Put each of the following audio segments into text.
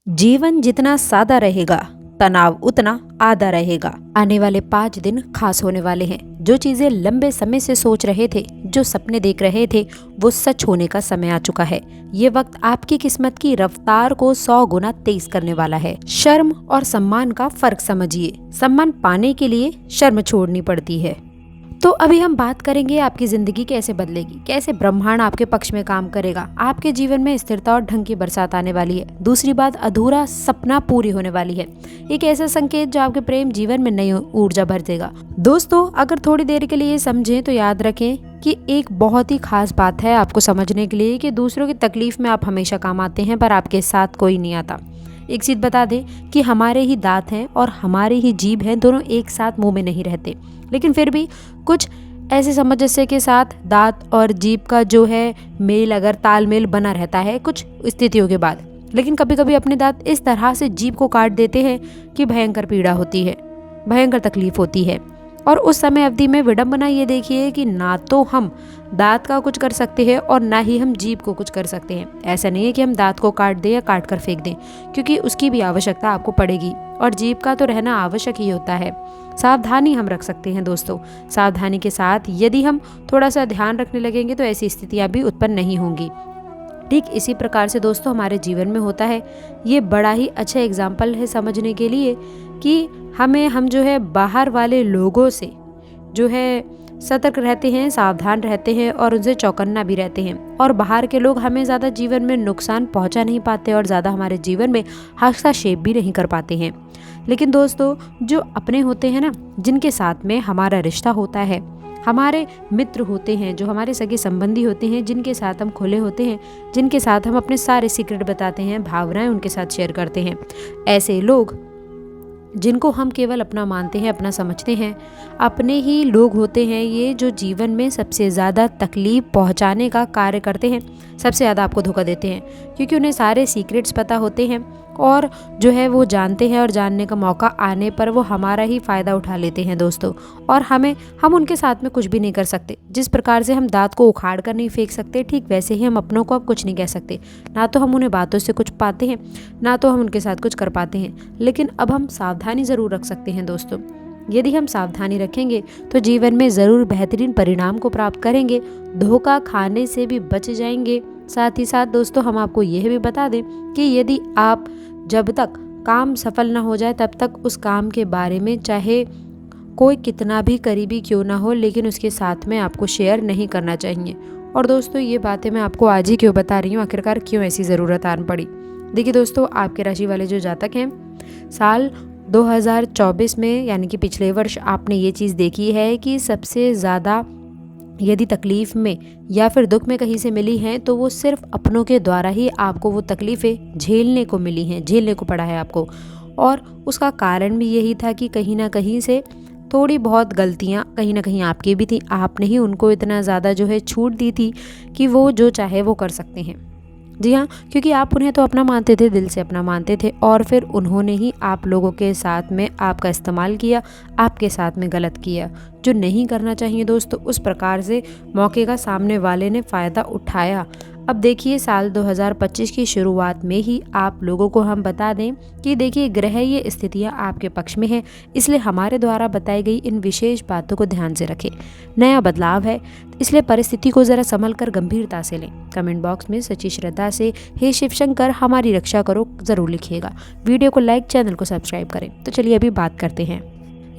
जीवन जितना सादा रहेगा, तनाव उतना आधा रहेगा। आने वाले 5 दिन खास होने वाले हैं। जो चीजें लंबे समय से सोच रहे थे, जो सपने देख रहे थे, वो सच होने का समय आ चुका है। ये वक्त आपकी किस्मत की रफ्तार को 100 गुना तेज करने वाला है। शर्म और सम्मान का फर्क समझिए। सम्मान पाने के लिए शर्म छोड़नी पड़ती है। तो अभी हम बात करेंगे आपकी जिंदगी कैसे बदलेगी, कैसे ब्रह्मांड आपके पक्ष में काम करेगा, आपके जीवन में स्थिरता और ढंग की बरसात आने वाली है। दूसरी बात, अधूरा सपना पूरी होने वाली है। एक ऐसा संकेत जो आपके प्रेम जीवन में नई ऊर्जा भर देगा। दोस्तों, अगर थोड़ी देर के लिए समझें तो याद रखें कि एक बहुत ही खास बात है आपको समझने के लिए कि दूसरों की तकलीफ में आप हमेशा काम आते हैं, पर आपके साथ कोई नहीं आता। एक चीज बता दें कि हमारे ही दांत हैं और हमारे ही जीभ हैं, दोनों एक साथ मुंह में नहीं रहते। लेकिन फिर भी कुछ ऐसे सामंजस्य के साथ दांत और जीभ का जो है मेल, अगर तालमेल बना रहता है कुछ स्थितियों के बाद। लेकिन कभी कभी अपने दांत इस तरह से जीभ को काट देते हैं कि भयंकर पीड़ा होती है, भयंकर तकलीफ होती है। और उस समय अवधि में विडंबना ये देखिए कि ना तो हम दांत का कुछ कर सकते हैं और ना ही हम जीभ को कुछ कर सकते हैं। ऐसा नहीं है कि हम दांत को काट दें या काट कर फेंक दें, क्योंकि उसकी भी आवश्यकता आपको पड़ेगी और जीभ का तो रहना आवश्यक ही होता है। सावधानी हम रख सकते हैं दोस्तों। सावधानी के साथ यदि हम थोड़ा सा ध्यान रखने लगेंगे तो ऐसी स्थितियां भी उत्पन्न नहीं होंगी। ठीक इसी प्रकार से दोस्तों हमारे जीवन में होता है। ये बड़ा ही अच्छा एग्जाम्पल है समझने के लिए कि हम जो है बाहर वाले लोगों से जो है सतर्क रहते हैं, सावधान रहते हैं और उनसे चौकन्ना भी रहते हैं। और बाहर के लोग हमें ज़्यादा जीवन में नुकसान पहुंचा नहीं पाते और ज़्यादा हमारे जीवन में हस्तक्षेप भी नहीं कर पाते हैं। लेकिन दोस्तों, जो अपने होते हैं ना, जिनके साथ में हमारा रिश्ता होता है, हमारे मित्र होते हैं, जो हमारे सगे संबंधी होते हैं, जिनके साथ हम खुले होते हैं, जिनके साथ हम अपने सारे सीक्रेट बताते हैं, भावनाएं उनके साथ शेयर करते हैं, ऐसे लोग जिनको हम केवल अपना मानते हैं, अपना समझते हैं, अपने ही लोग होते हैं ये, जो जीवन में सबसे ज़्यादा तकलीफ पहुंचाने का कार्य करते हैं, सबसे ज़्यादा आपको धोखा देते हैं। क्योंकि उन्हें सारे सीक्रेट्स पता होते हैं और जो है वो जानते हैं, और जानने का मौका आने पर वो हमारा ही फ़ायदा उठा लेते हैं दोस्तों। और हम उनके साथ में कुछ भी नहीं कर सकते। जिस प्रकार से हम दांत को उखाड़ कर नहीं फेंक सकते, ठीक वैसे ही हम अपनों को अब कुछ नहीं कह सकते। ना तो हम उन्हें बातों से कुछ पाते हैं, ना तो हम उनके साथ कुछ कर पाते हैं। लेकिन अब हम सावधानी ज़रूर रख सकते हैं दोस्तों। यदि हम सावधानी रखेंगे तो जीवन में ज़रूर बेहतरीन परिणाम को प्राप्त करेंगे, धोखा खाने से भी बच जाएंगे। साथ ही साथ दोस्तों, हम आपको यह भी बता दें कि यदि आप जब तक काम सफल ना हो जाए तब तक उस काम के बारे में, चाहे कोई कितना भी करीबी क्यों ना हो, लेकिन उसके साथ में आपको शेयर नहीं करना चाहिए। और दोस्तों, ये बातें मैं आपको आज ही क्यों बता रही हूँ, आखिरकार क्यों ऐसी ज़रूरत आन पड़ी। देखिए दोस्तों, आपके राशि वाले जो जातक हैं, साल 2024 में यानी कि पिछले वर्ष आपने ये चीज़ देखी है कि सबसे ज़्यादा यदि तकलीफ़ में या फिर दुख में कहीं से मिली हैं तो वो सिर्फ अपनों के द्वारा ही आपको वो तकलीफ़ें झेलने को मिली हैं, झेलने को पड़ा है आपको। और उसका कारण भी यही था कि कहीं ना कहीं से थोड़ी बहुत गलतियाँ कहीं ना कहीं आपकी भी थी। आपने ही उनको इतना ज़्यादा जो है छूट दी थी कि वो जो चाहे वो कर सकते हैं। जी हाँ, क्योंकि आप उन्हें तो अपना मानते थे, दिल से अपना मानते थे, और फिर उन्होंने ही आप लोगों के साथ में आपका इस्तेमाल किया, आपके साथ में गलत किया, जो नहीं करना चाहिए दोस्तों। उस प्रकार से मौके का सामने वाले ने फ़ायदा उठाया। अब देखिए, साल 2025 की शुरुआत में ही आप लोगों को हम बता दें कि देखिए, ग्रह ये स्थितियां आपके पक्ष में हैं, इसलिए हमारे द्वारा बताई गई इन विशेष बातों को ध्यान से रखें। नया बदलाव है, इसलिए परिस्थिति को ज़रा संभल कर गंभीरता से लें। कमेंट बॉक्स में सच्ची श्रद्धा से हे शिव शंकर हमारी रक्षा करो ज़रूर लिखिएगा। वीडियो को लाइक, चैनल को सब्सक्राइब करें। तो चलिए अभी बात करते हैं।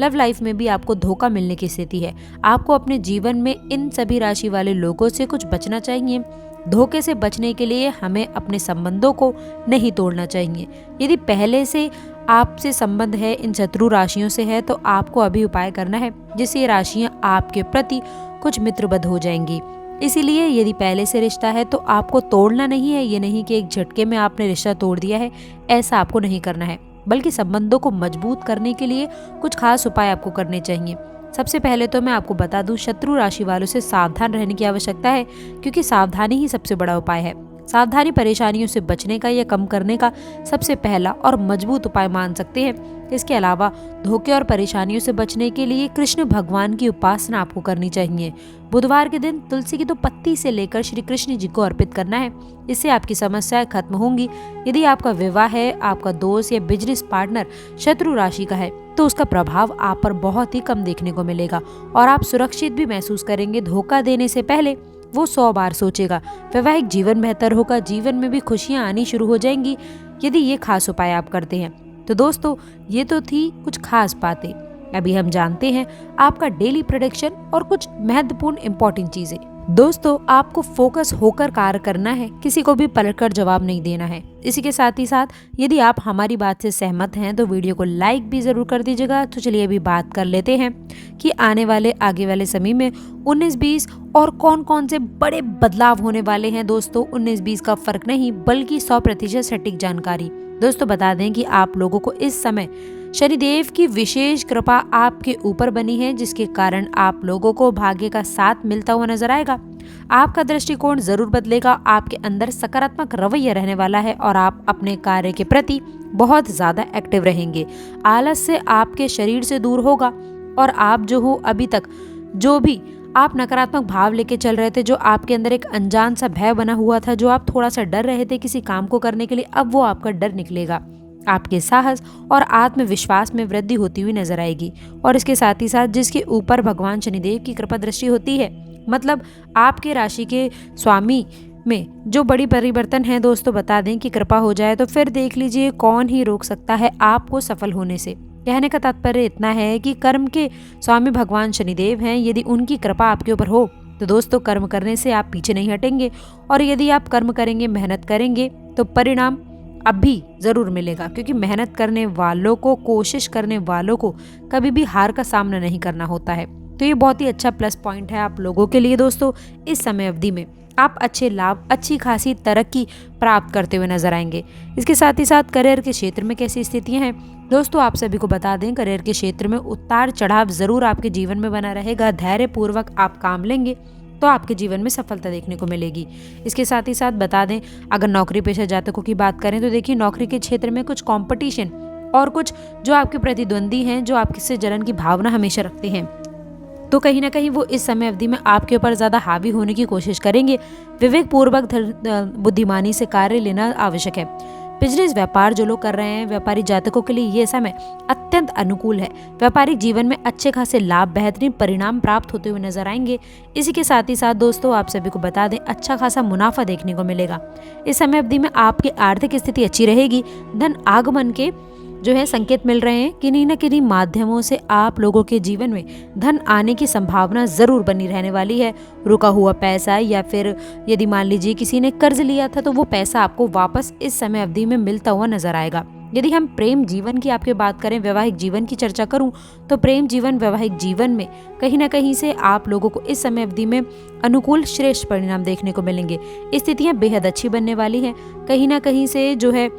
लव लाइफ में भी आपको धोखा मिलने की स्थिति है। आपको अपने जीवन में इन सभी राशि वाले लोगों से कुछ बचना चाहिए। धोखे से बचने के लिए हमें अपने संबंधों को नहीं तोड़ना चाहिए। यदि पहले से आपसे संबंध है, इन शत्रु राशियों से है, तो आपको अभी उपाय करना है जिससे ये राशियां आपके प्रति कुछ मित्रबद्ध हो जाएंगी। इसीलिए यदि पहले से रिश्ता है तो आपको तोड़ना नहीं है। ये नहीं कि एक झटके में आपने रिश्ता तोड़ दिया है, ऐसा आपको नहीं करना है, बल्कि संबंधों को मजबूत करने के लिए कुछ खास उपाय आपको करने चाहिए। सबसे पहले तो मैं आपको बता दूं, शत्रु राशि वालों से सावधान रहने की आवश्यकता है, क्योंकि सावधानी ही सबसे बड़ा उपाय है। सावधानी परेशानियों से बचने का या कम करने का सबसे पहला और मजबूत उपाय मान सकते हैं। इसके अलावा धोखे और परेशानियों से बचने के लिए कृष्ण भगवान की उपासना आपको करनी चाहिए। बुधवार के दिन तुलसी की 2 पत्ती से लेकर श्री कृष्ण जी को अर्पित करना है। इससे आपकी समस्याएं खत्म होंगी। यदि आपका विवाह है, आपका दोस्त या बिजनेस पार्टनर शत्रु राशि का है, तो उसका प्रभाव आप पर बहुत ही कम देखने को मिलेगा और आप सुरक्षित भी महसूस करेंगे। धोखा देने से पहले वो 100 बार सोचेगा। वैवाहिक जीवन बेहतर होगा, जीवन में भी खुशियां आनी शुरू हो जाएंगी यदि ये खास उपाय आप करते हैं। तो दोस्तों, ये तो थी कुछ खास बातें। अभी हम जानते हैं आपका डेली प्रेडिक्शन और कुछ महत्वपूर्ण इंपॉर्टेंट चीजें। दोस्तों, आपको फोकस होकर कार्य करना है, किसी को भी पलटकर जवाब नहीं देना है। इसी के साथ ही साथ यदि आप हमारी बात से सहमत हैं तो वीडियो को लाइक भी जरूर कर दीजिएगा। तो चलिए अभी बात कर लेते हैं कि आगे वाले समय में 19-20 और कौन कौन से बड़े बदलाव होने वाले हैं। दोस्तों, 19-20 का फर्क नहीं बल्कि 100% सटीक जानकारी। दोस्तों, बता दें कि आप लोगों को इस समय शनिदेव की विशेष कृपा आपके ऊपर बनी है, जिसके कारण आप लोगों को भाग्य का साथ मिलता हुआ नजर आएगा। आपका दृष्टिकोण जरूर बदलेगा, आपके अंदर सकारात्मक रवैया रहने वाला है और आप अपने कार्य के प्रति बहुत ज्यादा एक्टिव रहेंगे। आलस्य आपके शरीर से दूर होगा और आप जो हो अभी तक जो भी आप नकारात्मक भाव लेके चल रहे थे, जो आपके अंदर एक अनजान सा भय बना हुआ था, जो आप थोड़ा सा डर रहे थे किसी काम को करने के लिए, अब वो आपका डर निकलेगा। आपके साहस और आत्मविश्वास में वृद्धि होती हुई नजर आएगी। और इसके साथ ही साथ जिसके ऊपर भगवान शनिदेव की कृपा दृष्टि होती है, मतलब आपके राशि के स्वामी में जो बड़ी परिवर्तन है, दोस्तों बता दें कि कृपा हो जाए तो फिर देख लीजिए कौन ही रोक सकता है आपको सफल होने से। कहने का तात्पर्य इतना है कि कर्म के स्वामी भगवान शनिदेव हैं। यदि उनकी कृपा आपके ऊपर हो तो दोस्तों कर्म करने से आप पीछे नहीं हटेंगे और यदि आप कर्म करेंगे, मेहनत करेंगे तो परिणाम अब भी जरूर मिलेगा, क्योंकि मेहनत करने वालों को, कोशिश करने वालों को कभी भी हार का सामना नहीं करना होता है। तो ये बहुत ही अच्छा प्लस पॉइंट है आप लोगों के लिए। दोस्तों, इस समय अवधि में आप अच्छे लाभ, अच्छी खासी तरक्की प्राप्त करते हुए नजर आएंगे। इसके साथ ही साथ करियर के क्षेत्र में कैसी स्थितियां हैं, दोस्तों आप सभी को बता दें करियर के क्षेत्र में उतार चढ़ाव जरूर आपके जीवन में बना रहेगा। धैर्य पूर्वक आप काम लेंगे तो आपके जीवन में सफलता देखने को मिलेगी। इसके साथ ही साथ बता दें, अगर नौकरी पेशा जातकों की बात करें तो देखिए नौकरी के क्षेत्र में कुछ कंपटीशन और कुछ जो आपके प्रतिद्वंदी हैं, जो आपसे जलन की भावना हमेशा रखते हैं, तो कहीं ना कहीं वो इस समय अवधि में आपके ऊपर ज्यादा हावी होने की कोशिश करेंगे। विवेक पूर्वक बुद्धिमानी से कार्य लेना आवश्यक है। बिजनेस व्यापार जो लोग कर रहे हैं, व्यापारी जातकों के लिए ये समय अत्यंत अनुकूल है। व्यापारिक जीवन में अच्छे खासे लाभ, बेहतरीन परिणाम प्राप्त होते हुए नजर आएंगे। इसी के साथ ही साथ दोस्तों आप सभी को बता दें अच्छा खासा मुनाफा देखने को मिलेगा। इस समय अवधि में आपकी आर्थिक स्थिति अच्छी रहेगी। धन आगमन के जो है संकेत मिल रहे हैं। किन्हीं न किन्हीं माध्यमों से आप लोगों के जीवन में धन आने की संभावना जरूर बनी रहने वाली है। रुका हुआ पैसा या फिर यदि मान लीजिए किसी ने कर्ज लिया था तो वो पैसा आपको वापस इस समय अवधि में मिलता हुआ नजर आएगा। यदि हम प्रेम जीवन की आपके बात करें, वैवाहिक जीवन की चर्चा करूं, तो प्रेम जीवन, वैवाहिक जीवन में कहीं ना कहीं से आप लोगों को इस समय अवधि में अनुकूल श्रेष्ठ परिणाम देखने को मिलेंगे। स्थितियां बेहद अच्छी बनने वाली हैं। कहीं ना कहीं से जो है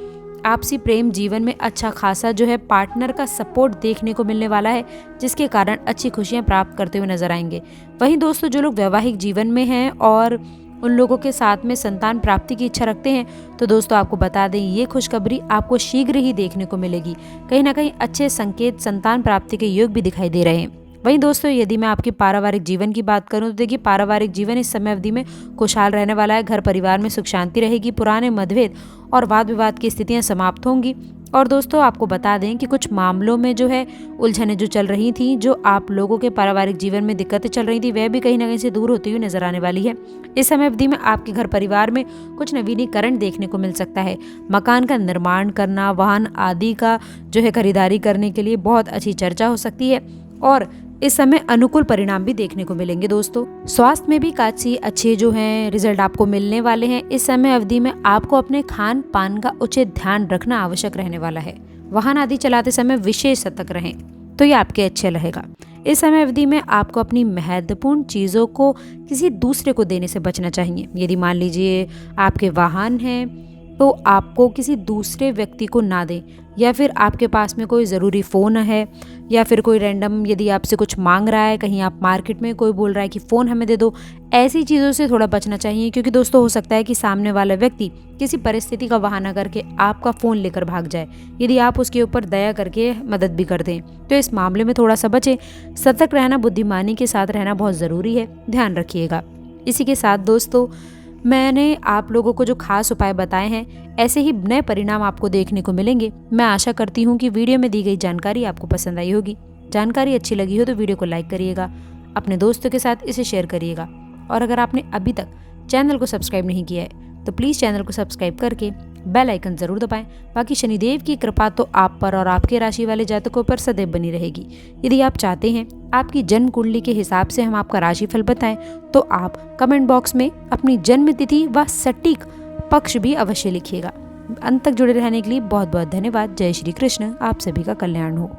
आपसी प्रेम जीवन में अच्छा खासा जो है पार्टनर का सपोर्ट देखने को मिलने वाला है, जिसके कारण अच्छी खुशियां प्राप्त करते हुए नजर आएंगे। वहीं दोस्तों जो लोग वैवाहिक जीवन में हैं और उन लोगों के साथ में संतान प्राप्ति की इच्छा रखते हैं, तो दोस्तों आपको बता दें ये खुशखबरी आपको शीघ्र ही देखने को मिलेगी। कहीं ना कहीं अच्छे संकेत संतान प्राप्ति के योग भी दिखाई दे रहे हैं। वहीं दोस्तों यदि मैं आपके पारिवारिक जीवन की बात करूं तो देखिए पारिवारिक जीवन इस समय अवधि में खुशहाल रहने वाला है। घर परिवार में सुख शांति रहेगी। पुराने मतभेद और वाद विवाद की स्थितियां समाप्त होंगी। और दोस्तों आपको बता दें कि कुछ मामलों में जो है उलझनें जो चल रही थी, जो आप लोगों के पारिवारिक जीवन में दिक्कतें चल रही थी, वह भी कहीं ना कहीं से दूर होती हुई नजर आने वाली है। इस समय अवधि में आपके घर परिवार में कुछ नवीनीकरण देखने को मिल सकता है। मकान का निर्माण करना, वाहन आदि का जो है खरीदारी करने के लिए बहुत अच्छी चर्चा हो सकती है और इस समय अनुकूल परिणाम भी देखने को मिलेंगे। दोस्तों स्वास्थ्य में भी काफी अच्छे जो हैं रिजल्ट आपको मिलने वाले हैं। इस समय अवधि में आपको अपने खान पान का उचित ध्यान रखना आवश्यक रहने वाला है। वाहन आदि चलाते समय विशेष सतर्क रहें तो ये आपके अच्छे रहेगा। इस समय अवधि में आपको अपनी महत्वपूर्ण चीज़ों को किसी दूसरे को देने से बचना चाहिए। यदि मान लीजिए आपके वाहन हैं तो आपको किसी दूसरे व्यक्ति को ना दें, या फिर आपके पास में कोई ज़रूरी फ़ोन है या फिर कोई रैंडम यदि आपसे कुछ मांग रहा है, कहीं आप मार्केट में कोई बोल रहा है कि फ़ोन हमें दे दो, ऐसी चीज़ों से थोड़ा बचना चाहिए। क्योंकि दोस्तों हो सकता है कि सामने वाला व्यक्ति किसी परिस्थिति का बहाना करके आपका फ़ोन लेकर भाग जाए, यदि आप उसके ऊपर दया करके मदद भी कर दें। तो इस मामले में थोड़ा सा बचें। सतर्क रहना, बुद्धिमानी के साथ रहना बहुत ज़रूरी है, ध्यान रखिएगा। इसी के साथ दोस्तों, मैंने आप लोगों को जो खास उपाय बताए हैं, ऐसे ही नए परिणाम आपको देखने को मिलेंगे। मैं आशा करती हूँ कि वीडियो में दी गई जानकारी आपको पसंद आई होगी। जानकारी अच्छी लगी हो तो वीडियो को लाइक करिएगा, अपने दोस्तों के साथ इसे शेयर करिएगा, और अगर आपने अभी तक चैनल को सब्सक्राइब नहीं किया है तो प्लीज़ चैनल को सब्सक्राइब करके बेल आइकन ज़रूर दबाएं। बाकी शनिदेव की कृपा तो आप पर और आपके राशि वाले जातकों पर सदैव बनी रहेगी। यदि आप चाहते हैं आपकी जन्म कुंडली के हिसाब से हम आपका राशिफल बताएं, तो आप कमेंट बॉक्स में अपनी जन्म तिथि व सटीक पक्ष भी अवश्य लिखिएगा। अंत तक जुड़े रहने के लिए बहुत बहुत धन्यवाद। जय श्री कृष्ण। आप सभी का कल्याण हो।